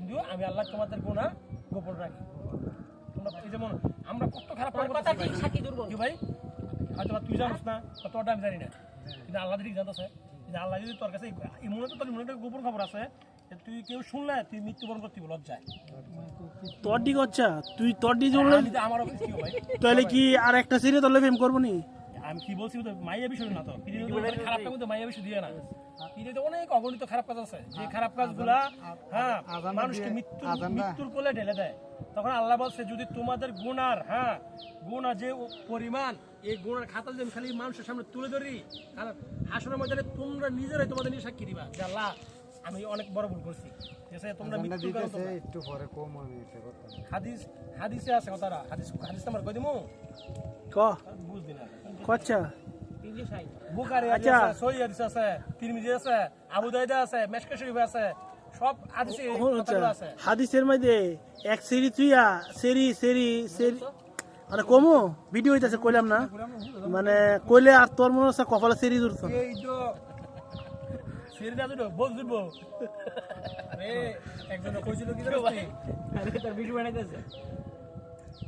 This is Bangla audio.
কিন্তু আমি আল্লাহ তোমাদের গুনাহ গোপন রাখি। তোমরা এই যেমন আমরা কত খারাপ কাজ কথা করতেছি ঠিক সাক্ষী দুর্বল কি ভাই, হয়তো তুই জানিস না বা তোরটা আমি জানি না, কিন্তু আল্লাহ ঠিক জানতেছে যে আল্লাহ যদি তোর কাছে এই মনে তো তোর মনে একটা গোপন খবর আছে, যে তুই কেউ শুনলে তুই মৃত্যুবরণ করতে লজ্জায়। তোর দিক আচ্ছা তুই তোর দিক জন্য আমি তো আমার অফিস কি ভাই, তাহলে কি আর একটা সিরিয়াল তোর ফেম করবো নি? আমি কি বলছি তো মাইয়া বিষয় না, তো পৃথিবীতে খারাপ কাজ মাইয়া বিষয় দিয়ে না, পৃথিবীতে অনেক অগণিত খারাপ কাজ আছে, যে খারাপ কাজগুলা হ্যাঁ মানুষকে মৃত্যুর কোলে ঢেলে দেয়। তখন আল্লাহ বলছে যদি তোমাদের গুনার গুনাহ যে পরিমাণ, এই গুনার খাতা যদি আমি খালি মানুষের সামনে তুলে ধরি, হাসরের ময়দানে তোমরা নিজেরাই তোমাদের নিয়ে সাক্ষী দিবা যে আল্লাহ আমি অনেক বড় ভুল করছি, ঠিক আছে? তোমরা মৃত্যু করো তোমরা। একটু পরে কম আমি এটা কথা হাদিসে আছে কথাটা, হাদিস নাম্বার কই দিমু ক বুঝবি না। কচ্ছা ইংলিশ আই বুখারী আচ্ছা। আছে, সহিহ হাদিস আছে, তিরমিজি আছে, আবু দাউদ আছে, মেশকাত শরীফ আছে, সব হাদিসে এই কথাগুলো আছে। হাদিসের মধ্যে এক সেরি তুইয়া সেরি সেরি সেরি মানে কমো ভিডিও হইতাছে কইলাম না, মানে কইলে আর তোর মনে হচ্ছে কপালে সেরি জুড়ছ এই তো সেরিনা তো বল জুড়বো। আরে একজন কইছিল কি জানিস তুই? আরে তার ভিডিও বানাইতেছে